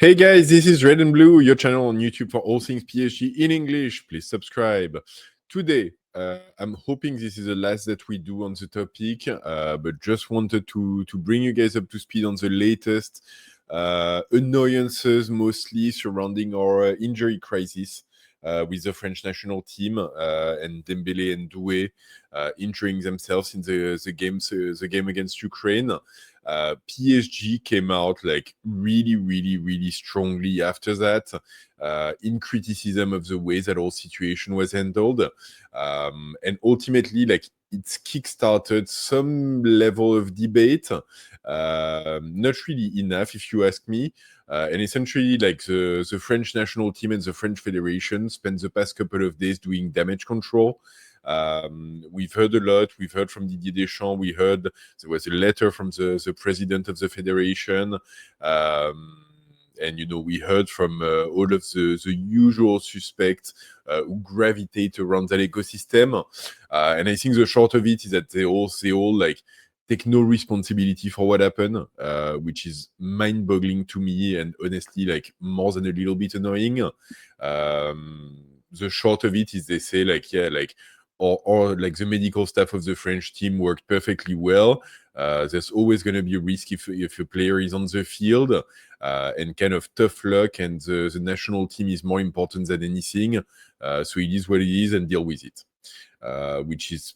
Hey guys, this is Red and Blue, your channel on YouTube for all things PSG in English. Please subscribe. Today, I'm hoping this is the last that we do on the topic, but just wanted to bring you guys up to speed on the latest annoyances, mostly surrounding our injury crisis with the French national team and Dembele and Doué injuring themselves in the game against Ukraine. PSG came out like really strongly after that in criticism of the way that whole situation was handled, and ultimately like it's kickstarted some level of debate, not really enough if you ask me. And essentially, like the French national team and the French Federation spent the past couple of days doing damage control. We've heard a lot. We've heard from Didier Deschamps. We heard there was a letter from the president of the federation. And we heard from all of the usual suspects who gravitate around that ecosystem. And I think the short of it is that they all like take no responsibility for what happened, which is mind-boggling to me and honestly like more than a little bit annoying. The short of it is they say like, yeah, like or like the medical staff of the French team worked perfectly well. There's always going to be a risk if a player is on the field, and kind of tough luck, and the national team is more important than anything. So it is what it is, and deal with it. Which is,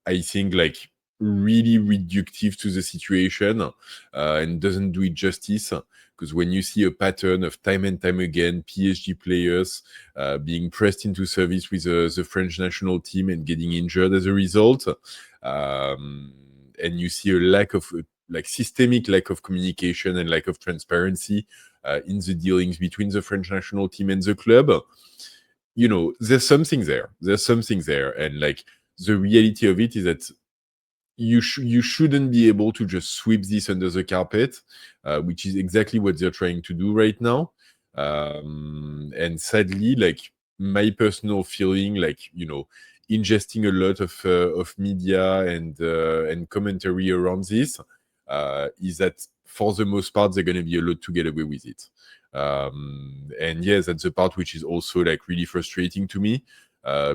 I think like really reductive to the situation, and doesn't do it justice. Because when you see a pattern of time and time again, PSG players being pressed into service with the French national team and getting injured as a result, and you see a lack of systemic lack of communication and lack of transparency in the dealings between the French national team and the club, there's something there. And like the reality of it is that you shouldn't be able to just sweep this under the carpet, which is exactly what they're trying to do right now. And sadly, like my personal feeling, like ingesting a lot of media and commentary around this, is that for the most part they're going to be allowed to get away with it. And yes, that's the part which is also like really frustrating to me,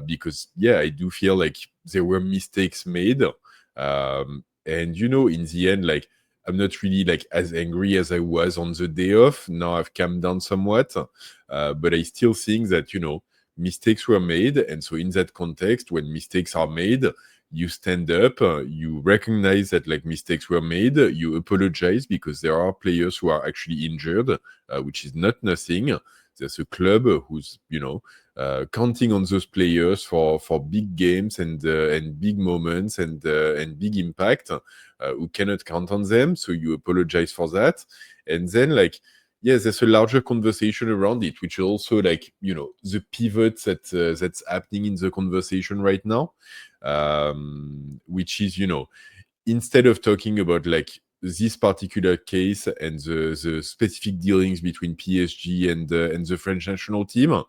because I do feel like there were mistakes made. And in the end, like I'm not really like as angry as I was on the day off. Now I've calmed down somewhat, but I still think that mistakes were made, and so in that context, when mistakes are made, you stand up, you recognize that like mistakes were made, you apologize because there are players who are actually injured, which is not nothing. There's a club who's counting on those players for big games and big moments and big impact, who cannot count on them. So you apologize for that, and then like there's a larger conversation around it, which is also like the pivot that's happening in the conversation right now, which is instead of talking about like this particular case and the specific dealings between PSG and the French national team,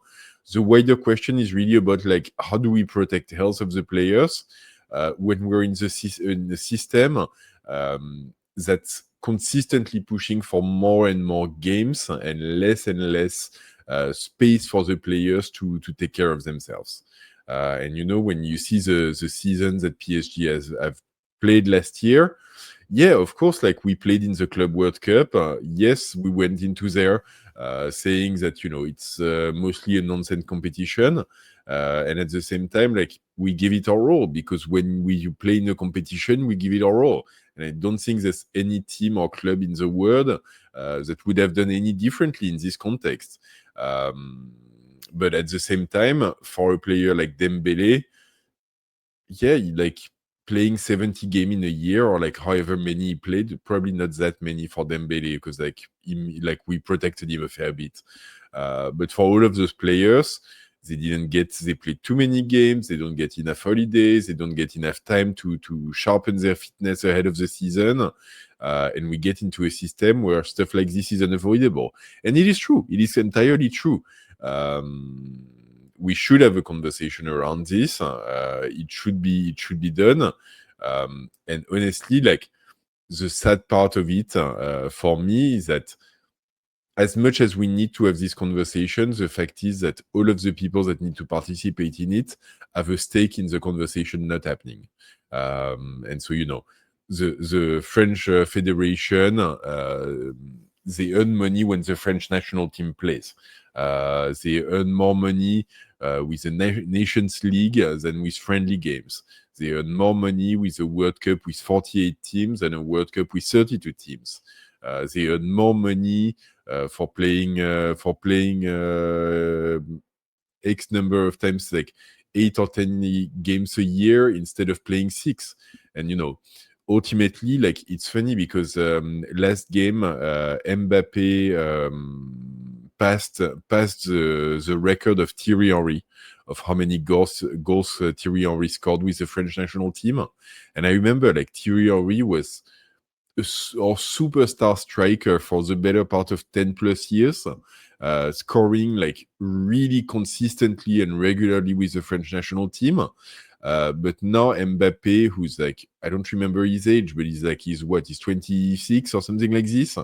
the wider question is really about like how do we protect the health of the players when we're in the system that's consistently pushing for more and more games and less space for the players to take care of themselves. And when you see the season that PSG have played last year, of course, like we played in the Club World Cup. Yes, we went into there saying that it's mostly a nonsense competition, and at the same time, like we give it our all, because when we play in a competition, we give it our all. And I don't think there's any team or club in the world that would have done any differently in this context. But at the same time, for a player like Dembele, like playing 70 games in a year, or like however many he played, probably not that many for Dembele, because like we protected him a fair bit. But for all of those players, they played too many games, they don't get enough holidays, they don't get enough time to sharpen their fitness ahead of the season. And we get into a system where stuff like this is unavoidable. And it is true. It is entirely true. We should have a conversation around this. It should be done. And honestly, like the sad part of it for me is that as much as we need to have this conversation, the fact is that all of the people that need to participate in it have a stake in the conversation not happening. And so, the French Federation, they earn money when the French national team plays. They earn more money with the Nations League than with friendly games. They earn more money with a World Cup with 48 teams than a World Cup with 32 teams. They earn more money for playing X number of times, like 8 or 10 games a year instead of playing 6. And ultimately, like, it's funny because last game Mbappe passed the record of Thierry Henry, of how many goals Thierry Henry scored with the French national team. And I remember, like, Thierry Henry was our superstar striker for the better part of 10 plus years, scoring like really consistently and regularly with the French national team. But now Mbappe, who's like, I don't remember his age, but he's 26 or something like this.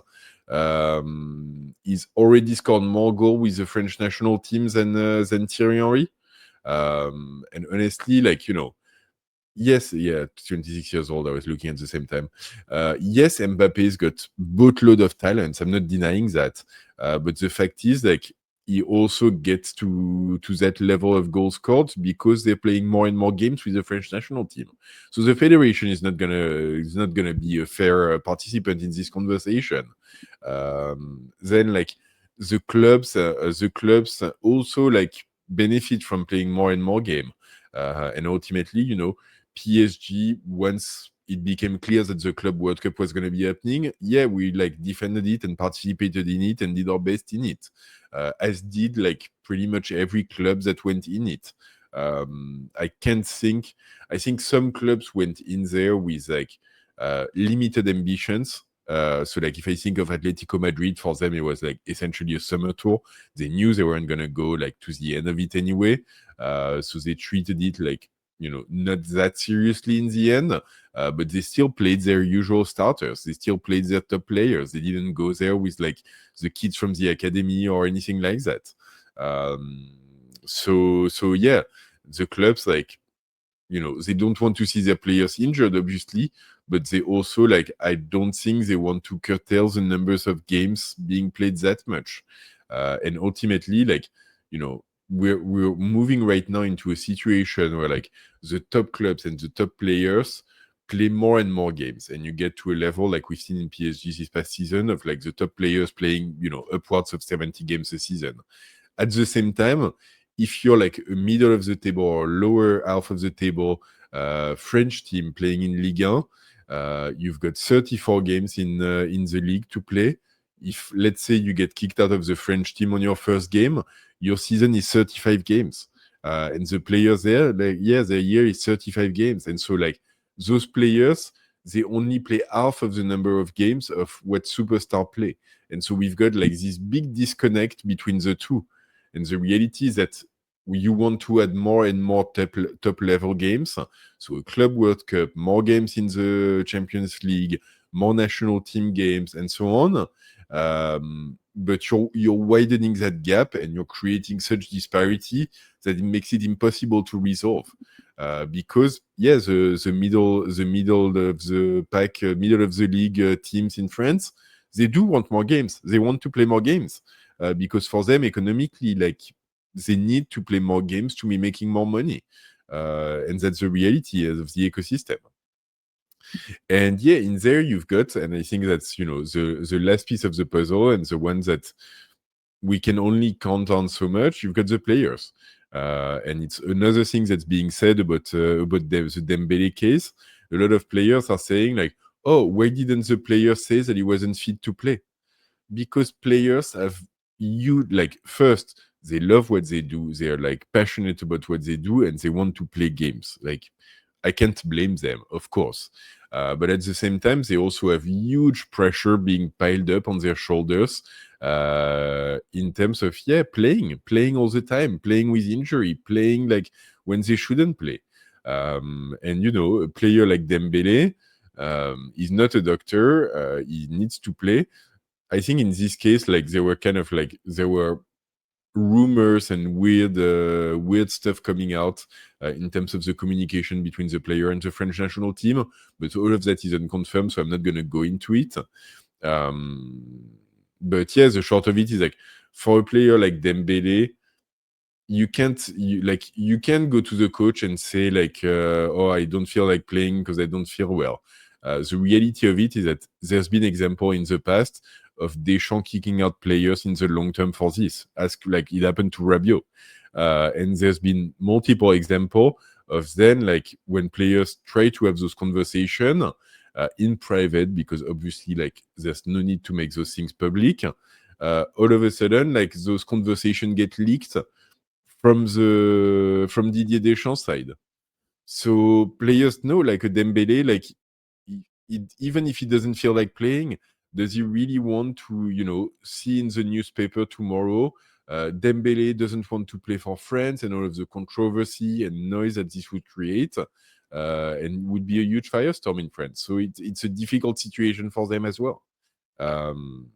He's already scored more goals with the French national team than Thierry Henry. And honestly, like, yes, 26 years old. I was looking at the same time. Yes, Mbappe's got boatload of talents. I'm not denying that. But the fact is, like, he also gets to that level of goals scored because they're playing more and more games with the French national team. So the federation is not gonna be a fair participant in this conversation. Then, like, the clubs also like benefit from playing more and more game. And ultimately, PSG, once it became clear that the Club World Cup was going to be happening, we like defended it and participated in it and did our best in it, as did like pretty much every club that went in it. I think some clubs went in there with like limited ambitions. So like if I think of Atletico Madrid, for them it was like essentially a summer tour. They knew they weren't gonna go like to the end of it anyway. So they treated it like, not that seriously in the end, but they still played their usual starters. They still played their top players. They didn't go there with like the kids from the academy or anything like that. So yeah, the clubs, like, they don't want to see their players injured, obviously, but they also, like, I don't think they want to curtail the numbers of games being played that much. And ultimately, like, we're moving right now into a situation where like the top clubs and the top players play more and more games, and you get to a level like we've seen in PSG this past season of like the top players playing, upwards of 70 games a season. At the same time, if you're like a middle of the table or lower half of the table French team playing in Ligue 1, you've got 34 games in the league to play. If, let's say, you get kicked out of the French team on your first game, your season is 35 games. And the players there, like, their year is 35 games. And so, like, those players, they only play half of the number of games of what superstar play. And so we've got like this big disconnect between the two. And the reality is that you want to add more and more top level games. So a Club World Cup, more games in the Champions League, more national team games, and so on. But you're widening that gap and you're creating such disparity that it makes it impossible to resolve. Because the middle of the pack, middle of the league teams in France, they do want more games. They want to play more games because for them, economically, like, they need to play more games to be making more money. And that's the reality of the ecosystem. And in there you've got, and I think that's, the last piece of the puzzle and the one that we can only count on so much, you've got the players. And it's another thing that's being said about the Dembele case. A lot of players are saying like, oh, why didn't the player say that he wasn't fit to play? Because players have first, they love what they do. They're like passionate about what they do and they want to play games. Like, I can't blame them, of course. But at the same time, they also have huge pressure being piled up on their shoulders in terms of, playing all the time, playing with injury, playing like when they shouldn't play. And, a player like Dembele, he's not a doctor. He needs to play. I think in this case, like there were rumors and weird stuff coming out in terms of the communication between the player and the French national team, but all of that is unconfirmed, so I'm not going to go into it. But yeah, the short of it is like, for a player like Dembele, you can go to the coach and say like, oh, I don't feel like playing because I don't feel well. The reality of it is that there's been example in the past of Deschamps kicking out players in the long term for this, as like it happened to Rabiot. And there's been multiple example of then, like, when players try to have those conversations in private, because obviously like there's no need to make those things public. All of a sudden, like, those conversations get leaked from Didier Deschamps' side. So players know, like, a Dembele, like, even if he doesn't feel like playing, does he really want to, see in the newspaper tomorrow, Dembele doesn't want to play for France, and all of the controversy and noise that this would create, and would be a huge firestorm in France. So it's a difficult situation for them as well. And,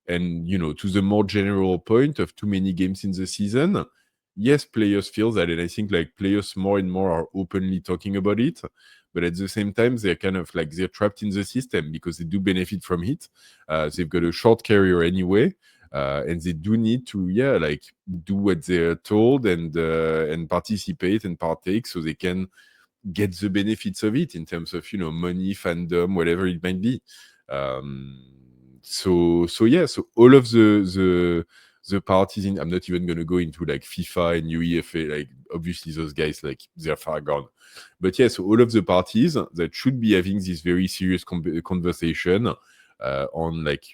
to the more general point of too many games in the season, yes, players feel that, and I think like players more and more are openly talking about it. But at the same time, they're kind of like, they're trapped in the system because they do benefit from it. They've got a short career anyway, and they do need to, like, do what they're told and participate and partake so they can get the benefits of it in terms of, money, fandom, whatever it might be. So all of the parties in, I'm not even going to go into like FIFA and UEFA, like obviously those guys, like, they're far gone. But so all of the parties that should be having this very serious conversation on, like,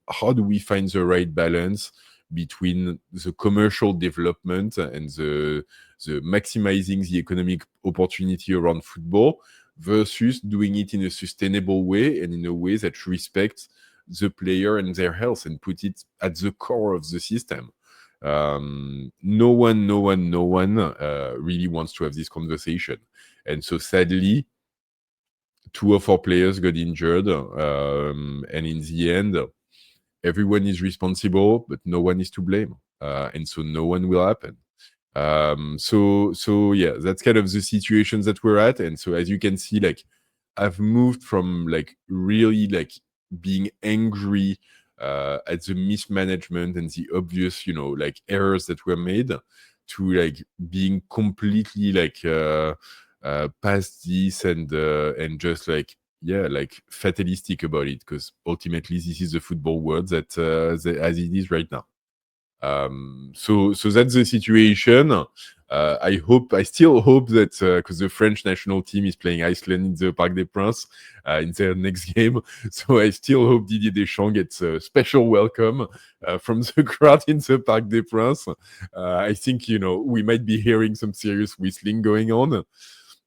how do we find the right balance between the commercial development and the maximizing the economic opportunity around football versus doing it in a sustainable way and in a way that respects the player and their health and put it at the core of the system. No one really wants to have this conversation. And so sadly, 2 of our players got injured, and in the end, everyone is responsible, but no one is to blame. And so no one will happen. So yeah, that's kind of the situation that we're at. And so as you can see, like, I've moved from like really like being angry at the mismanagement and the obvious, like, errors that were made, to like being completely like past this and just like, like fatalistic about it, because ultimately this is the football world that as it is right now. So that's the situation. I still hope that, because the French national team is playing Iceland in the Parc des Princes in their next game, so I still hope Didier Deschamps gets a special welcome from the crowd in the Parc des Princes. I think, we might be hearing some serious whistling going on.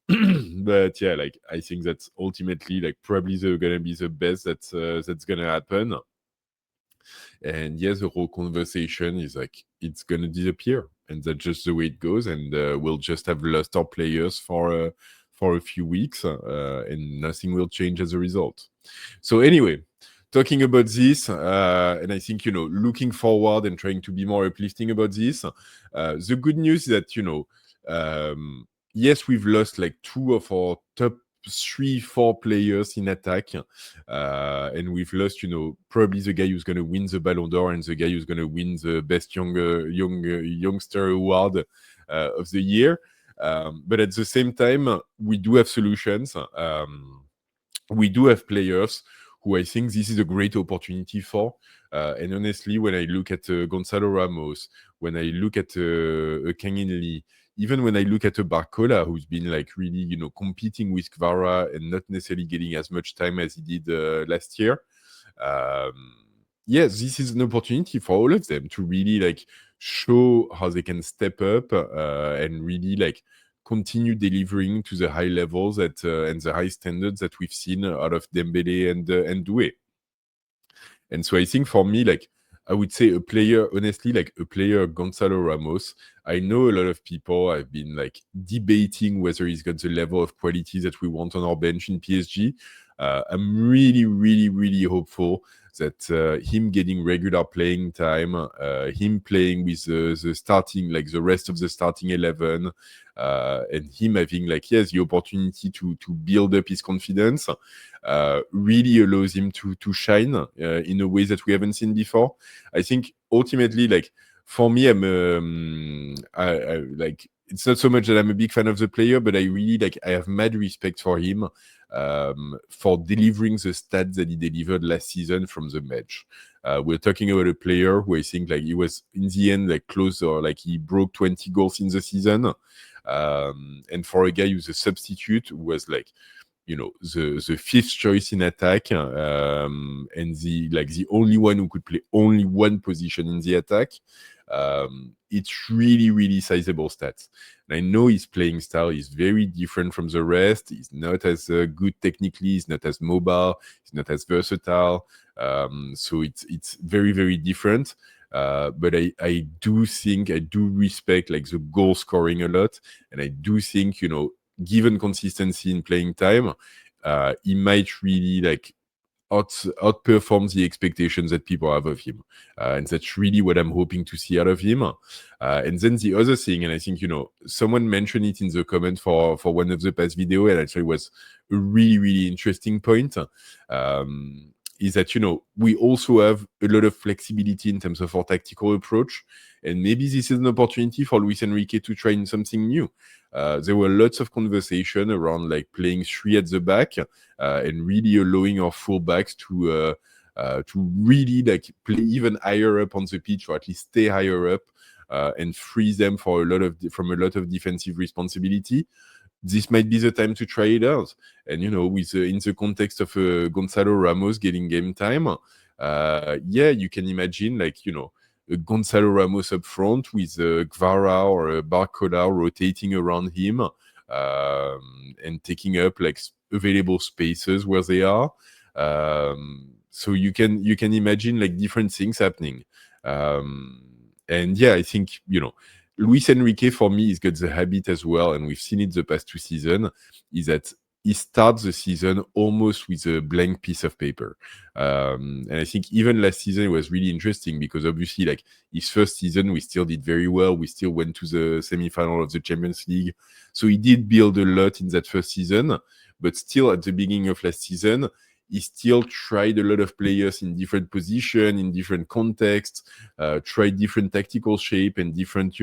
But yeah, like, I think that's ultimately like probably gonna be the best that's gonna happen. And yes, the whole conversation is like, it's gonna disappear, and that's just the way it goes. And we'll just have lost our players for a few weeks, and nothing will change as a result. So anyway, talking about this, and I think, looking forward and trying to be more uplifting about this, the good news is that, yes, we've lost like 2 of our top 3-4 players in attack, and we've lost, probably the guy who's going to win the Ballon d'Or and the guy who's going to win the best youngster award of the year. But at the same time, we do have solutions. We do have players who I think this is a great opportunity for. And honestly, when I look at Gonzalo Ramos, when I look at Kangin Lee, even when I look at a Barcola, who's been like really, competing with Kvara and not necessarily getting as much time as he did last year. Yes, this is an opportunity for all of them to really like show how they can step up and really like continue delivering to the high levels and the high standards that we've seen out of Dembele and Doué. And so I think for me, like, I would say a player, honestly, like a player, Gonzalo Ramos. I know a lot of people have been like debating whether he's got the level of quality that we want on our bench in PSG. I'm really, really, really hopeful that him getting regular playing time, him playing with the starting, like the rest of the starting 11, and him having like, yes, the opportunity to build up his confidence, really allows him to shine in a way that we haven't seen before. I think ultimately, like, for me, I like, it's not so much that I'm a big fan of the player, but I really like, I have mad respect for him for delivering the stats that he delivered last season from the match. We're talking about a player who I think like he was in the end like close, or like he broke 20 goals in the season. And for a guy who's a substitute, who was like, the fifth choice in attack, and the only one who could play only one position in the attack. It's really, really sizable stats. And I know his playing style is very different from the rest. He's not as good technically. He's not as mobile. He's not as versatile. So it's very, very different. But I do respect like the goal scoring a lot, and I do think, given consistency in playing time, he might really like outperform the expectations that people have of him. And that's really what I'm hoping to see out of him. And then the other thing, and I think, someone mentioned it in the comment for one of the past video, and actually was a really, really interesting point, is that, we also have a lot of flexibility in terms of our tactical approach. And maybe this is an opportunity for Luis Enrique to try something new. There were lots of conversation around like playing three at the back, and really allowing our fullbacks to really like play even higher up on the pitch, or at least stay higher up, and free them from a lot of defensive responsibility. This might be the time to try it out. And, with in the context of Gonzalo Ramos getting game time, you can imagine like, a Gonzalo Ramos up front with Guevara or Barcola rotating around him, and taking up like available spaces where they are. So you can imagine like different things happening. And I think, Luis Enrique, for me, he's got the habit as well, and we've seen it the past 2 seasons, is that he starts the season almost with a blank piece of paper. And I think even last season it was really interesting, because obviously like his first season we still did very well. We still went to the semi-final of the Champions League. So he did build a lot in that first season, but still at the beginning of last season, he still tried a lot of players in different positions, in different contexts, tried different tactical shape and different,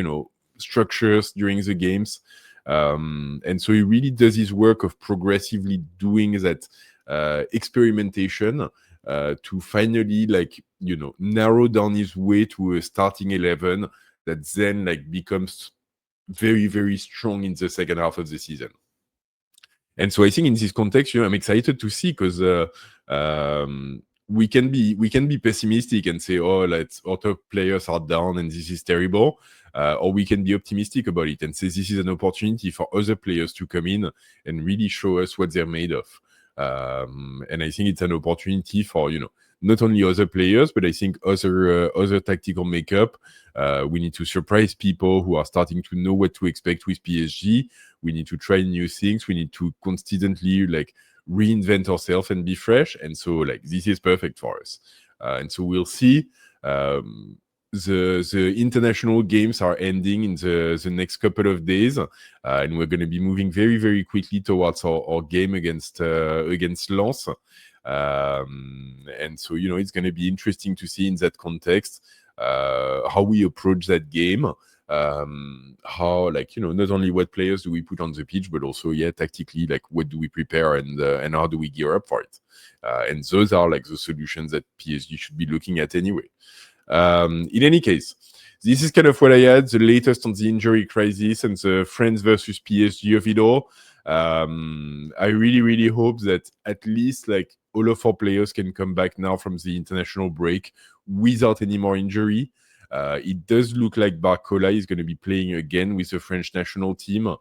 structures during the games. And so he really does his work of progressively doing that experimentation, to finally like, narrow down his way to a starting 11 that then like becomes very, very strong in the second half of the season. And so I think in this context, I'm excited to see, because we can be pessimistic and say, oh, our top players are down and this is terrible, or we can be optimistic about it and say this is an opportunity for other players to come in and really show us what they're made of. And I think it's an opportunity for, not only other players, but I think other tactical makeup. We need to surprise people who are starting to know what to expect with PSG. We need to try new things. We need to constantly like reinvent ourselves and be fresh. And so like this is perfect for us. And so we'll see. The international games are ending in the next couple of days, and we're going to be moving very, very quickly towards our game against Lens. And so, it's going to be interesting to see in that context how we approach that game. How, like, not only what players do we put on the pitch, but also, tactically, like, what do we prepare and how do we gear up for it? And those are like the solutions that PSG should be looking at anyway. In any case, this is kind of what I had, the latest on the injury crisis and the France versus PSG of it all. I really, really hope that at least like all of our players can come back now from the international break without any more injury. It does look like Barcola is going to be playing again with the French national team,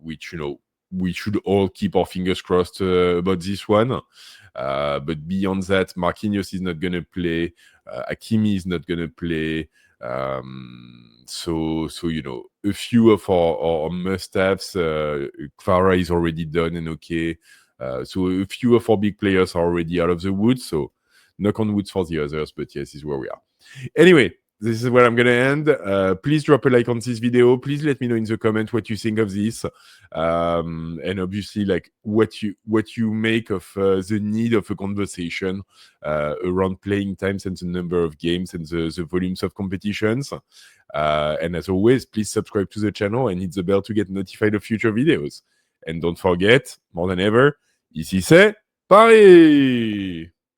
which, we should all keep our fingers crossed about this one. But beyond that, Marquinhos is not going to play. Hakimi is not going to play. So a few of our must-haves. Kvara is already done and okay. So a few of our big players are already out of the woods. So knock on wood for the others. But yes, this is where we are. Anyway, this is where I'm going to end. Please drop a like on this video. Please let me know in the comment what you think of this. And obviously, like what you make of the need of a conversation around playing times and the number of games and the volumes of competitions. And as always, please subscribe to the channel and hit the bell to get notified of future videos. And don't forget, more than ever, ici c'est Paris!